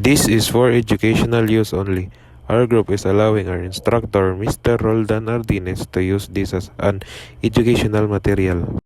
This is for educational use only. Our group is allowing our instructor, Mr. Roldan Ardines, to use this as an educational material.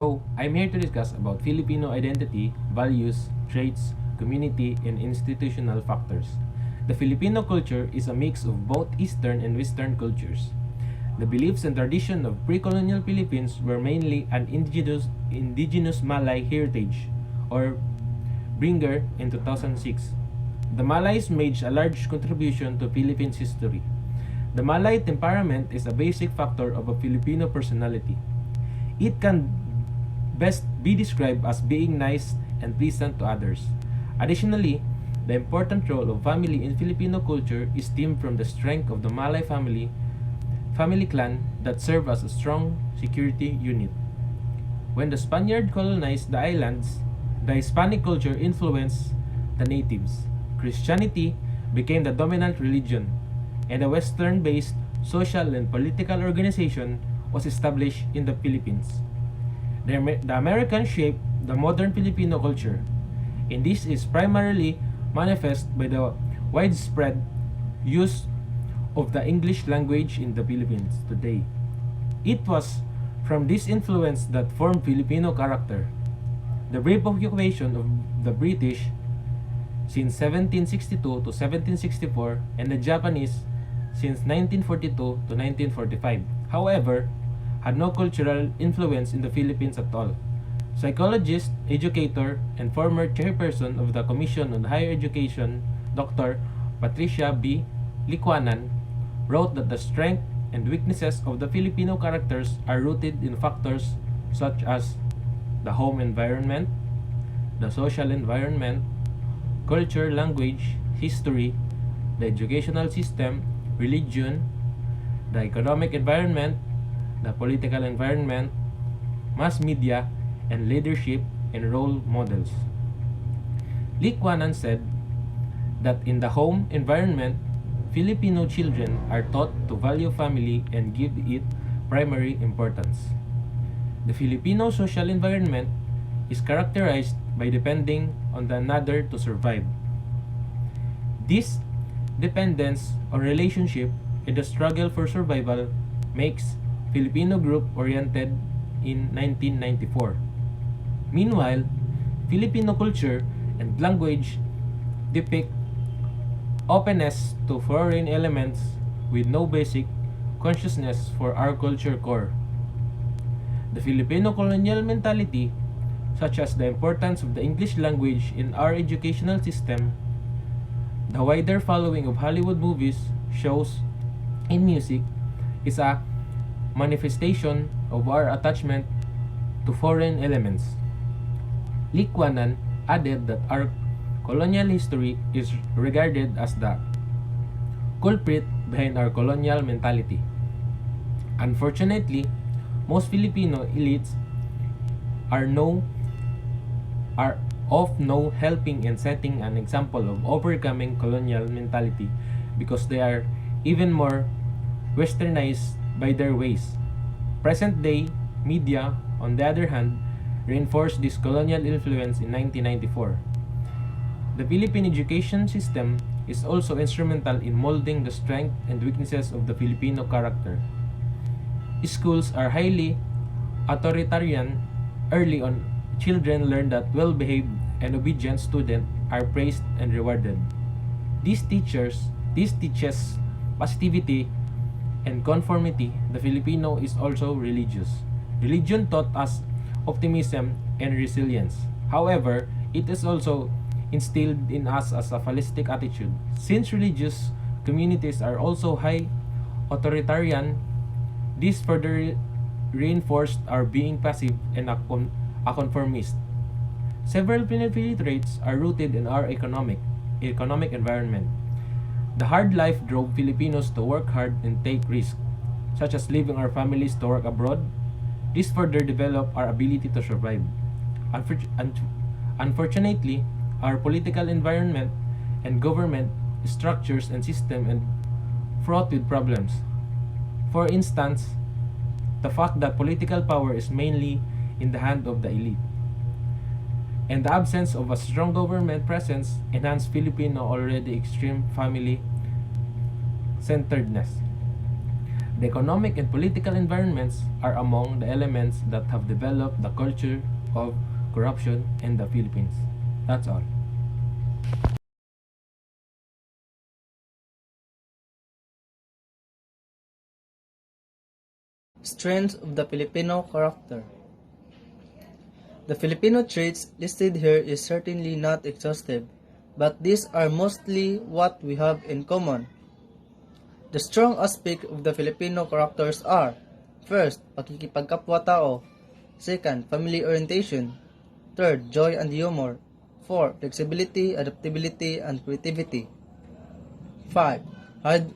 So, I'm here to discuss about Filipino identity, values, traits, community, and institutional factors. The Filipino culture is a mix of both Eastern and Western cultures. The beliefs and tradition of pre-colonial Philippines were mainly an indigenous Malay heritage, or Bringer in 2006. The Malays made a large contribution to Philippines history. The Malay temperament is a basic factor of a Filipino personality. It can best be described as being nice and pleasant to others. Additionally, the important role of family in Filipino culture is stemmed from the strength of the Malay family clan that serve as a strong security unit. When the Spaniard colonized the islands, the Hispanic culture influenced the natives. Christianity became the dominant religion, and a Western-based social and political organization was established in the Philippines. The American shaped the modern Filipino culture, and this is primarily manifest by the widespread use of the English language in the Philippines today. It was from this influence that formed Filipino character. The brief occupation of the British since 1762 to 1764 and the Japanese since 1942 to 1945. However, had no cultural influence in the Philippines at all. Psychologist, educator, and former chairperson of the Commission on Higher Education, Dr. Patricia B. Licuanan, wrote that the strength and weaknesses of the Filipino characters are rooted in factors such as the home environment, the social environment, culture, language, history, the educational system, religion, the economic environment, the political environment, mass media, and leadership and role models. Licuanan said that in the home environment, Filipino children are taught to value family and give it primary importance. The Filipino social environment is characterized by depending on the another to survive. This dependence on relationship and the struggle for survival makes Filipino group oriented in 1994. Meanwhile, Filipino culture and language depict openness to foreign elements with no basic consciousness for our culture core. The Filipino colonial mentality, such as the importance of the English language in our educational system, the wider following of Hollywood movies, shows, and music, is a manifestation of our attachment to foreign elements. Licuanan added that our colonial history is regarded as the culprit behind our colonial mentality. Unfortunately, most Filipino elites are of no helping and setting an example of overcoming colonial mentality because they are even more westernized by their ways. Present-day media, on the other hand, reinforced this colonial influence in 1994. The Philippine education system is also instrumental in molding the strengths and weaknesses of the Filipino character. Schools are highly authoritarian. Early on, children learn that well-behaved and obedient students are praised and rewarded. This teaches positivity and conformity. The Filipino is also religious. Religion taught us optimism and resilience. However, it is also instilled in us as a fatalistic attitude. Since religious communities are also high authoritarian, this further reinforced our being passive and a conformist. Several Filipino traits are rooted in our economic environment. The hard life drove Filipinos to work hard and take risks, such as leaving our families to work abroad. This further developed our ability to survive. Unfortunately, our political environment and government structures and system and fraught with problems. For instance, the fact that political power is mainly in the hand of the elite, and the absence of a strong government presence enhanced Filipino already extreme family centeredness. The economic and political environments are among the elements that have developed the culture of corruption in the Philippines. That's all. Strengths of the Filipino character. The Filipino traits listed here is certainly not exhaustive, but these are mostly what we have in common. The strong aspect of the Filipino characters are: first, pakikipagkapwa-tao; second, family orientation; third, joy and humor; 4, flexibility, adaptability, and creativity; 5,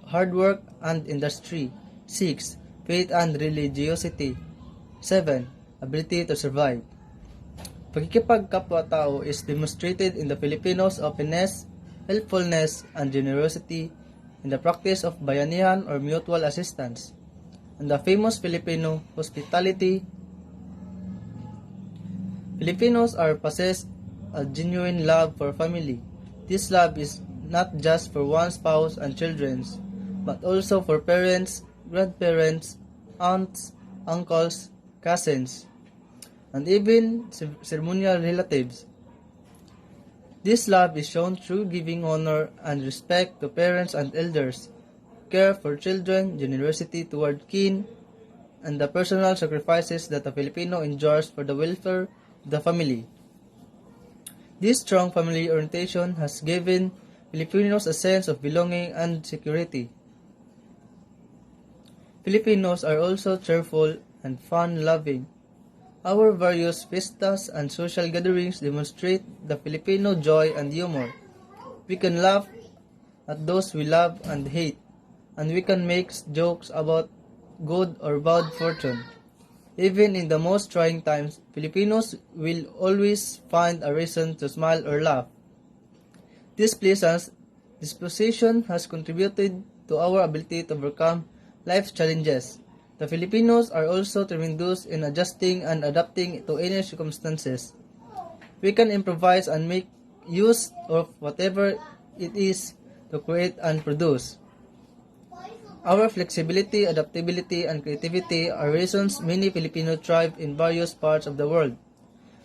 hard work and industry; 6, faith and religiosity; 7, ability to survive. Pakikipagkapwa-tao is demonstrated in the Filipinos' openness, helpfulness, and generosity in the practice of bayanihan or mutual assistance, and the famous Filipino hospitality. Filipinos are possessed a genuine love for family. This love is not just for one spouse and children, but also for parents, grandparents, aunts, uncles, cousins, and even ceremonial relatives. This love is shown through giving honor and respect to parents and elders, care for children, generosity toward kin, and the personal sacrifices that a Filipino endures for the welfare of the family. This strong family orientation has given Filipinos a sense of belonging and security. Filipinos are also cheerful and fun-loving. Our various fiestas and social gatherings demonstrate the Filipino joy and humor. We can laugh at those we love and hate, and we can make jokes about good or bad fortune. Even in the most trying times, Filipinos will always find a reason to smile or laugh. This pleasant disposition has contributed to our ability to overcome life's challenges. The Filipinos are also tremendous in adjusting and adapting to any circumstances. We can improvise and make use of whatever it is to create and produce. Our flexibility, adaptability, and creativity are reasons many Filipinos thrive in various parts of the world.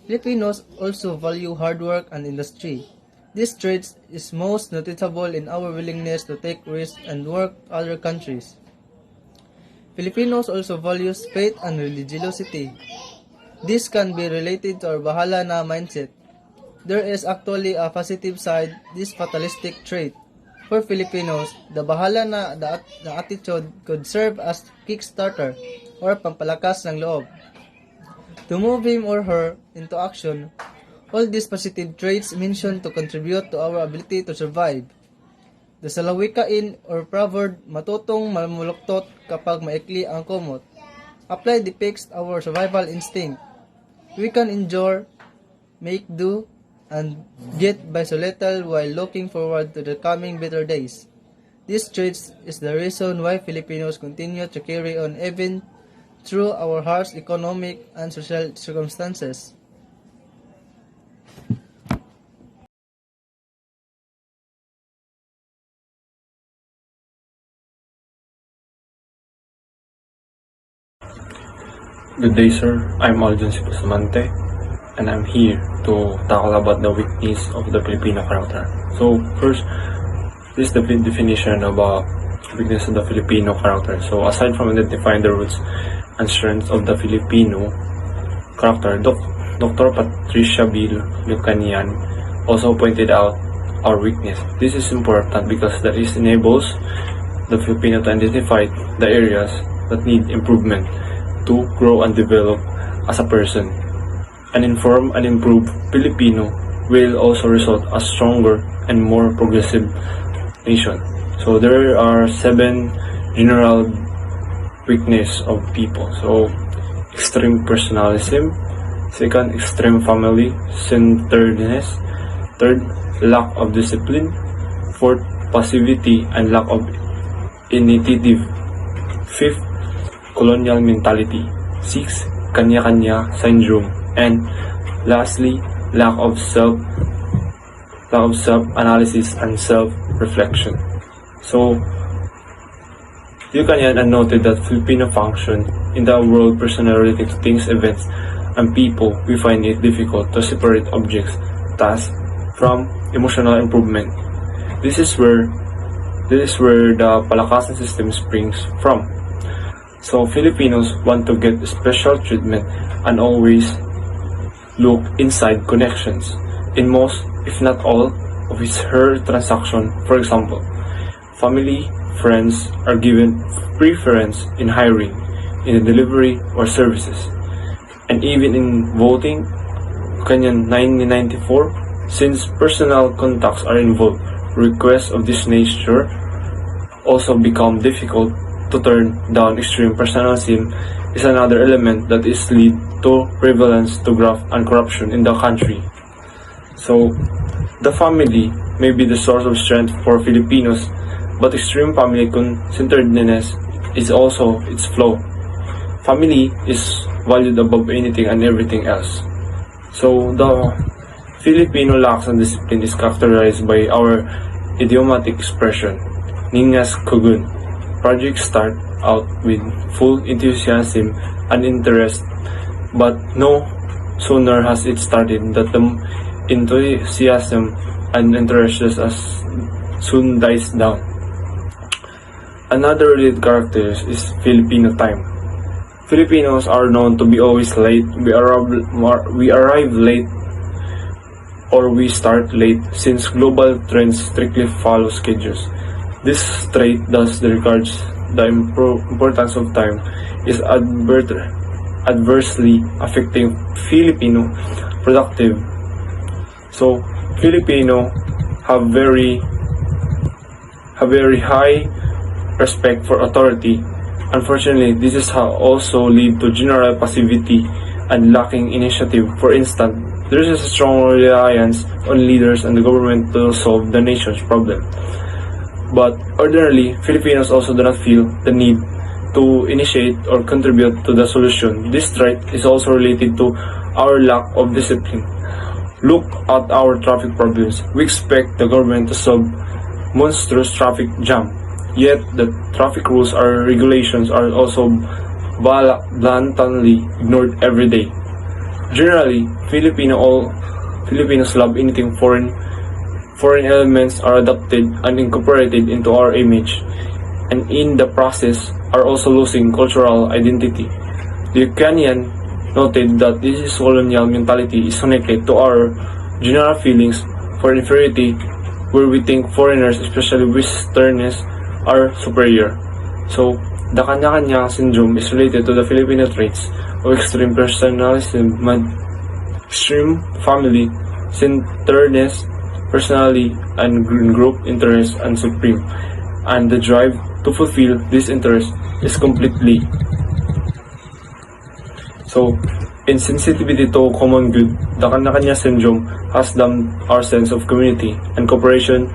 Filipinos also value hard work and industry. This trait is most noticeable in our willingness to take risks and work other countries. Filipinos also values faith and religiosity. This can be related to our bahala na mindset. There is actually a positive side this fatalistic trait. For Filipinos, the bahala na the attitude could serve as kickstarter or pampalakas ng loob to move him or her into action. All these positive traits mentioned to contribute to our ability to survive. The salawikain or proverb, matutong mamuluktot kapag maikli ang kumot, apply depicts our survival instinct. We can endure, make do, and get by so little while looking forward to the coming better days. This trait is the reason why Filipinos continue to carry on even through our harsh economic and social circumstances. Good day, sir. I'm Aljon Bustamante, and I'm here to tackle about the weakness of the Filipino character. So, first, this is the definition of weakness of the Filipino character. So, aside from identifying the roots and strengths of the Filipino character, Dr. Patricia B. Lucanian also pointed out our weakness. This is important because that is enables the Filipino to identify the areas that need improvement to grow and develop as a person. An informed and improved Filipino will also result a stronger and more progressive nation. So there are 7 general weakness of people. So extreme personalism, second, extreme family centeredness, third, lack of discipline, fourth, passivity and lack of initiative, fifth, colonial mentality, sixth, kanya-kanya syndrome, and lastly, lack of self-analysis and self-reflection. So, you can yet noted that Filipino function in the world personally related to things, events, and people. We find it difficult to separate objects, tasks, from emotional improvement. This is where the palakasan system springs from. So Filipinos want to get special treatment and always look inside connections. In most, if not all, of his her transaction, for example, family, friends are given preference in hiring, in the delivery or services, and even in voting. Kanyan 1994, since personal contacts are involved, requests of this nature also become difficult to turn down. Extreme personalism is another element that is lead to prevalence to graft and corruption in the country. So, the family may be the source of strength for Filipinos, but extreme family centeredness is also its flaw. Family is valued above anything and everything else. So, the Filipino lacks and discipline is characterized by our idiomatic expression, Ningas Kugun. Projects start out with full enthusiasm and interest, but no sooner has it started that the enthusiasm and interest as soon dies down. Another related character is Filipino time. Filipinos are known to be always late. We arrive late or we start late since global trends strictly follow schedules. This trait thus regards the importance of time is adversely affecting Filipino productive. So Filipino have very high respect for authority. Unfortunately, this is also lead to general passivity and lacking initiative. For instance, there is a strong reliance on leaders and the government to solve the nation's problem. But ordinarily, Filipinos also do not feel the need to initiate or contribute to the solution. This trait is also related to our lack of discipline. Look at our traffic problems. We expect the government to solve monstrous traffic jam. Yet, the traffic rules or regulations are also blatantly ignored every day. Generally, Filipinos love anything foreign. Foreign elements are adopted and incorporated into our image, and in the process are also losing cultural identity. The Ukrainian noted that this colonial mentality is connected to our general feelings for inferiority, where we think foreigners, especially Westerners, are superior. So, the kanya-kanya syndrome is related to the Filipino traits of extreme personalism, extreme family centeredness, personality, and group interest and supreme. And the drive to fulfill this interest is completely. So, insensitivity to common good, the kanya-kanya syndrome has dampened our sense of community and cooperation,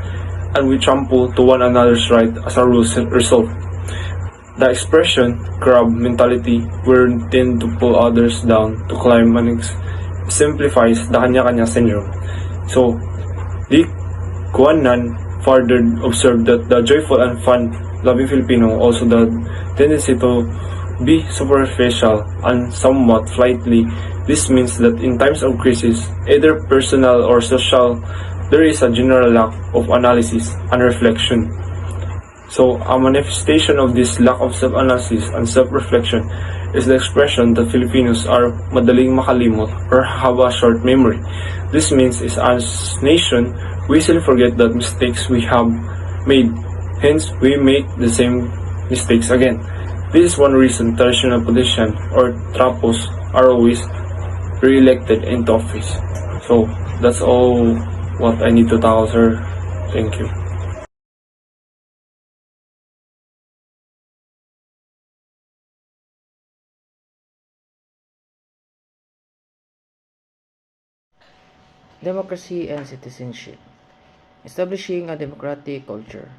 and we trample to one another's right as a result. The expression, crab mentality, where we tend to pull others down to climb and simplifies the kanya-kanya syndrome. So, Lee Kuan Nan further observed that the joyful and fun-loving Filipino also the tendency to be superficial and somewhat flighty. This means that in times of crisis, either personal or social, there is a general lack of analysis and reflection. So, a manifestation of this lack of self-analysis and self-reflection is the expression that Filipinos are madaling makalimot or have a short memory. This means is as nation, we easily forget that mistakes we have made. Hence, we make the same mistakes again. This is one reason traditional politicians or trapos are always re-elected into office. So that's all what I need to tackle, sir. Thank you. Democracy and citizenship. Establishing a democratic culture.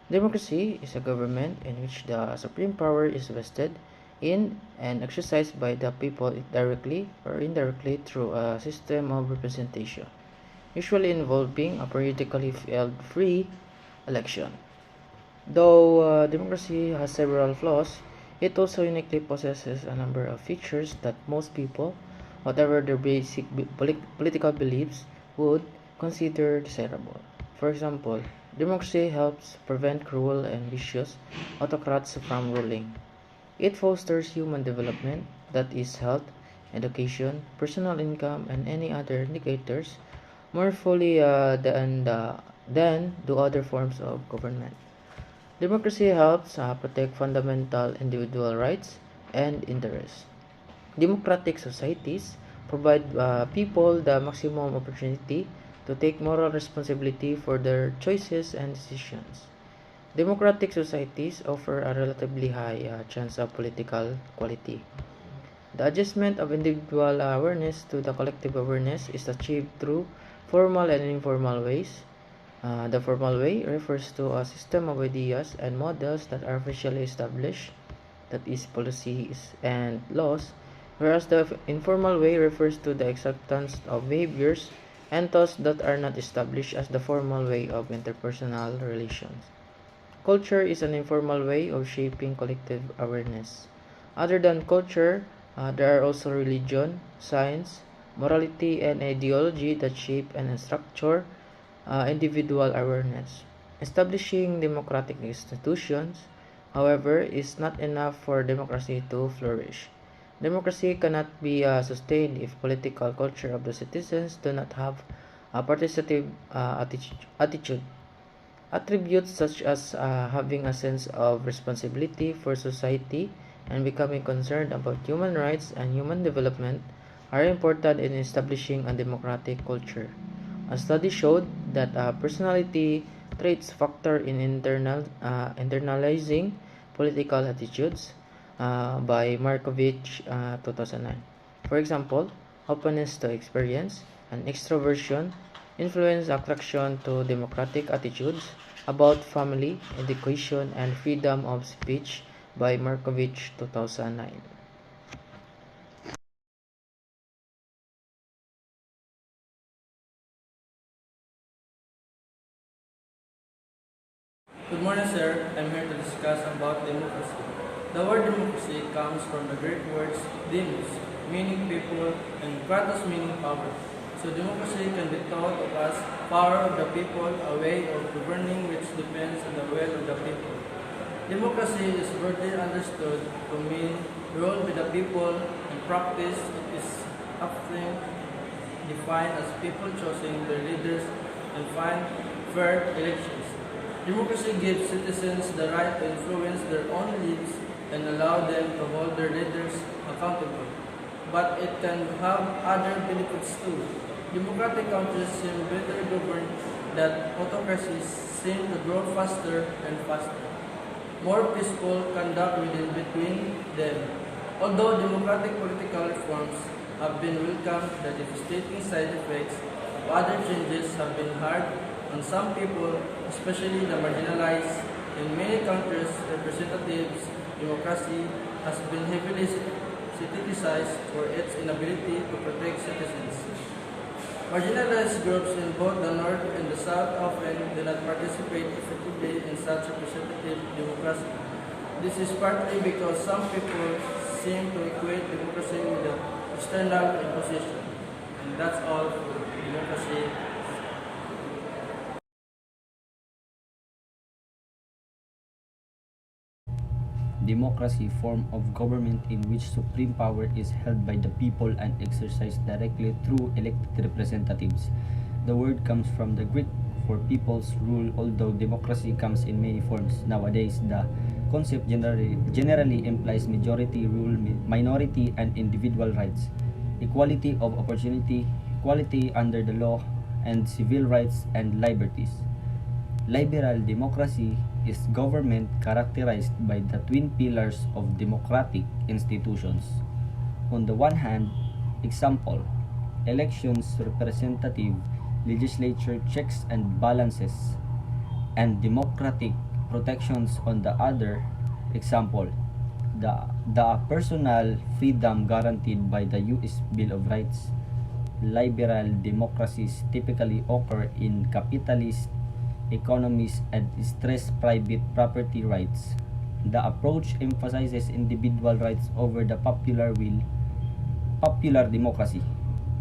Democracy is a government in which the supreme power is vested in and exercised by the people directly or indirectly through a system of representation, usually involving a periodically held free election. Though democracy has several flaws, it also uniquely possesses a number of features that most people, whatever their basic political beliefs, would consider desirable. For example, democracy helps prevent cruel and vicious autocrats from ruling. It fosters human development, that is, health, education, personal income, and any other indicators more fully than do other forms of government. Democracy helps protect fundamental individual rights and interests. Democratic societies provide people the maximum opportunity to take moral responsibility for their choices and decisions. Democratic societies offer a relatively high chance of political quality. The adjustment of individual awareness to the collective awareness is achieved through formal and informal ways. The formal way refers to a system of ideas and models that are officially established, that is, policies and laws, whereas the informal way refers to the acceptance of behaviors and thoughts that are not established as the formal way of interpersonal relations. Culture is an informal way of shaping collective awareness. Other than culture, there are also religion, science, morality, and ideology that shape and structure individual awareness. Establishing democratic institutions, however, is not enough for democracy to flourish. Democracy cannot be sustained if political culture of the citizens do not have a participative attitude. Attributes such as having a sense of responsibility for society and becoming concerned about human rights and human development are important in establishing a democratic culture. A study showed that personality traits factor in internalizing political attitudes by Markovich 2009. For example, openness to experience and extroversion influence attraction to democratic attitudes about family, education, and freedom of speech by Markovich 2009. Good morning, sir. I'm here to discuss about democracy. The word democracy comes from the Greek words demos, meaning people, and kratos, meaning power. So democracy can be thought of as power of the people, a way of governing which depends on the will of the people. Democracy is broadly understood to mean rule by the people. In practice, it is often defined as people choosing their leaders and find fair elections. Democracy gives citizens the right to influence their own lives and allow them to hold their leaders accountable. But it can have other benefits too. Democratic countries seem better governed, that autocracies seem to grow faster and faster. More peaceful conduct within between them. Although democratic political reforms have been welcomed, the devastating side effects of other changes have been hard on some people, especially the marginalized. In many countries, representatives democracy has been heavily criticized for its inability to protect citizens. Marginalized groups in both the North and the South often do not participate effectively in such representative democracy. This is partly because some people seem to equate democracy with the external imposition. And that's all for democracy. Democracy, form of government in which supreme power is held by the people and exercised directly through elected representatives. The word comes from the Greek for people's rule, although democracy comes in many forms. Nowadays, the concept generally implies majority rule, minority, and individual rights, equality of opportunity, equality under the law, and civil rights and liberties. Liberal democracy is government characterized by the twin pillars of democratic institutions. On the one hand, example, elections, representative, legislature checks and balances, and democratic protections on the other, example, the personal freedom guaranteed by the U.S. Bill of Rights. Liberal democracies typically occur in capitalist economies and stress private property rights. The approach emphasizes individual rights over the popular will. Popular democracy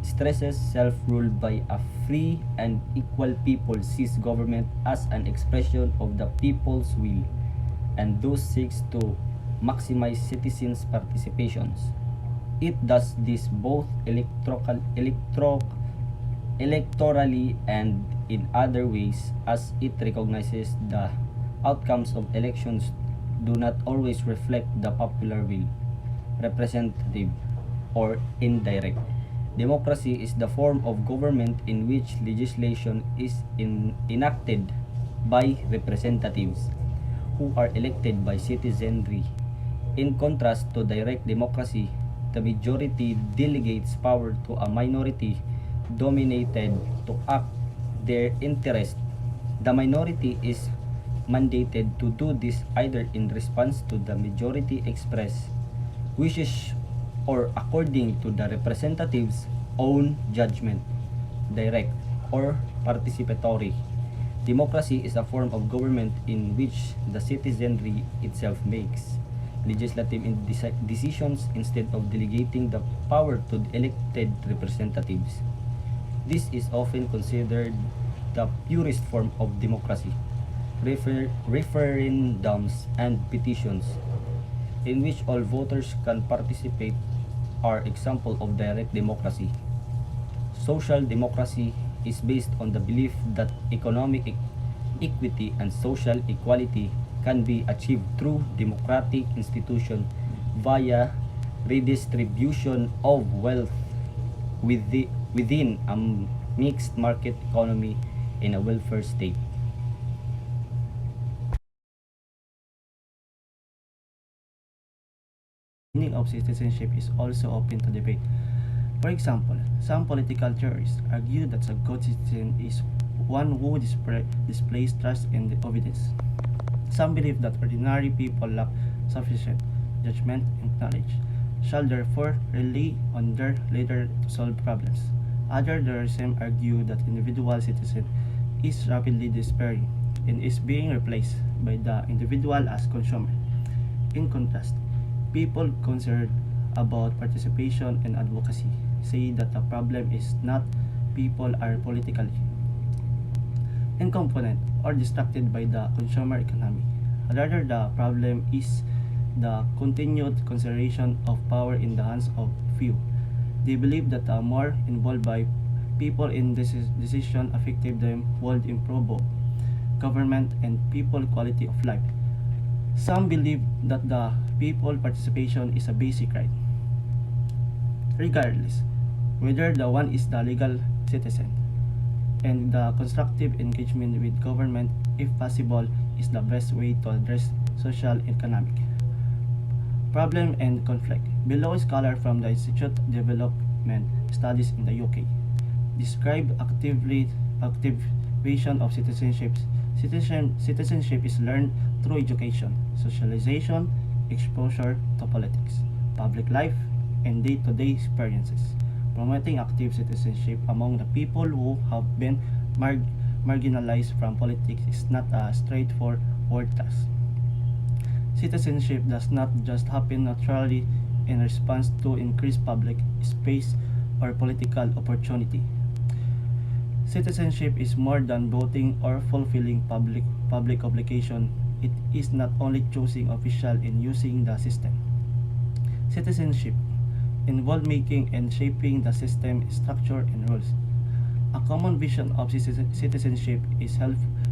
stresses self-rule by a free and equal people, sees government as an expression of the people's will, and thus seeks to maximize citizens' participations. It does this both electorally and in other ways, as it recognizes the outcomes of elections do not always reflect the popular will, representative or indirect. Democracy is the form of government in which legislation is enacted by representatives who are elected by citizenry. In contrast to direct democracy, the majority delegates power to a minority dominated to act their interest. The minority is mandated to do this either in response to the majority express wishes or according to the representative's own judgment, direct or participatory. Democracy is a form of government in which the citizenry itself makes legislative decisions instead of delegating the power to the elected representatives. This is often considered the purest form of democracy. Referendums and petitions, in which all voters can participate, are examples of direct democracy. Social democracy is based on the belief that economic equity and social equality can be achieved through democratic institutions via redistribution of wealth within a mixed market economy in a welfare state. Meaning of citizenship is also open to debate. For example, some political theorists argue that a good citizen is one who displays trust in the evidence. Some believe that ordinary people lack sufficient judgment and knowledge, shall therefore rely on their leader to solve problems. Others, the same, argue that individual citizen is rapidly despairing and is being replaced by the individual as consumer. In contrast, people concerned about participation and advocacy say that the problem is not people are politically incompetent or distracted by the consumer economy. Rather, the problem is the continued concentration of power in the hands of few. They believe that the more involved by people in this decision affecting them would improve government and people quality of life. Some believe that the people participation is a basic right, regardless whether the one is the legal citizen, and the constructive engagement with government, if possible, is the best way to address social and economic problem and conflict. Below, a scholar from the Institute of Development Studies in the UK describe activation of citizenship. Citizenship is learned through education, socialization, exposure to politics, public life, and day-to-day experiences. Promoting active citizenship among the people who have been marginalized from politics is not a straightforward task. Citizenship does not just happen naturally in response to increased public space or political opportunity. Citizenship is more than voting or fulfilling public obligation. It is not only choosing official and using the system. Citizenship involves making and shaping the system, structure, and rules. A common vision of citizenship is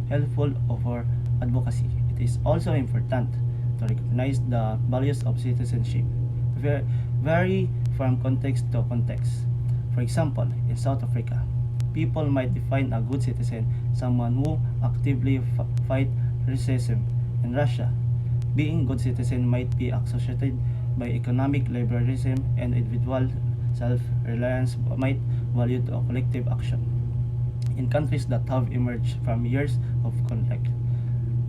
helpful over advocacy. It is also important to recognize the values of citizenship vary from context to context. For example, in South Africa, people might define a good citizen someone who actively fight racism. In Russia, being good citizen might be associated by economic liberalism, and individual self-reliance might value collective action. In countries that have emerged from years of conflict,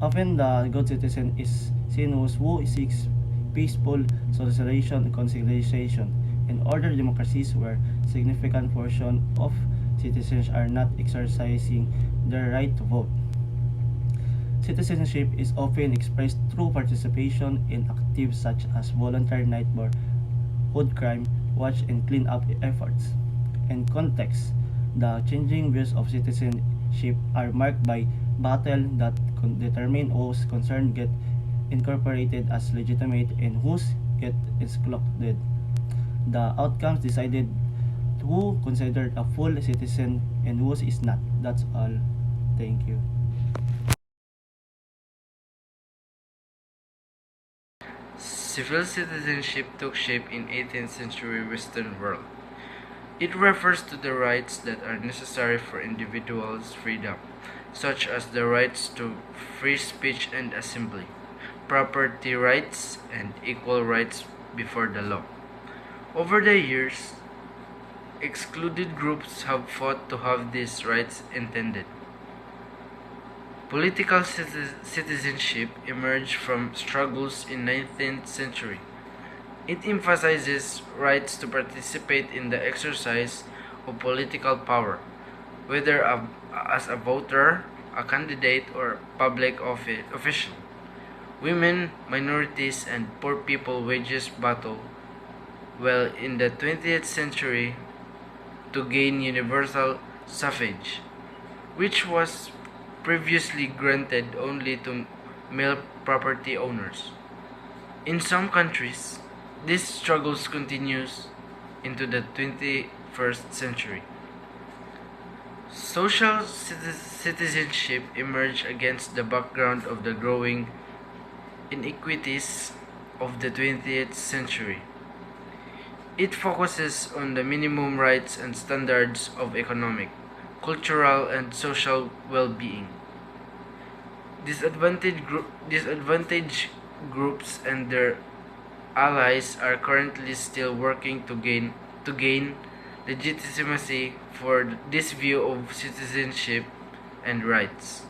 often the good citizen is seen as who seeks peaceful socialization and conciliation. In other democracies where significant portion of citizens are not exercising their right to vote, citizenship is often expressed through participation in activities such as volunteer neighborhood crime watch and clean-up efforts. In context, the changing views of citizenship are marked by battles that determine whose concerns get incorporated as legitimate and whose get excluded. The outcomes decided who considered a full citizen and who is not. That's all. Thank you. Civil citizenship took shape in 18th century Western world. It refers to the rights that are necessary for individuals' freedom, such as the rights to free speech and assembly, property rights, and equal rights before the law. Over the years, excluded groups have fought to have these rights intended. Political citizenship emerged from struggles in 19th century. It emphasizes rights to participate in the exercise of political power, whether as a voter, a candidate, or public official. Women, minorities, and poor people wages battle well in the 20th century to gain universal suffrage, which was previously granted only to male property owners. In some countries, this struggle continues into the 21st century. Social citizenship emerged against the background of the growing inequities of the 20th century. It focuses on the minimum rights and standards of economic, cultural, and social well-being. Disadvantaged groups and their allies are currently still working to gain legitimacy for this view of citizenship and rights.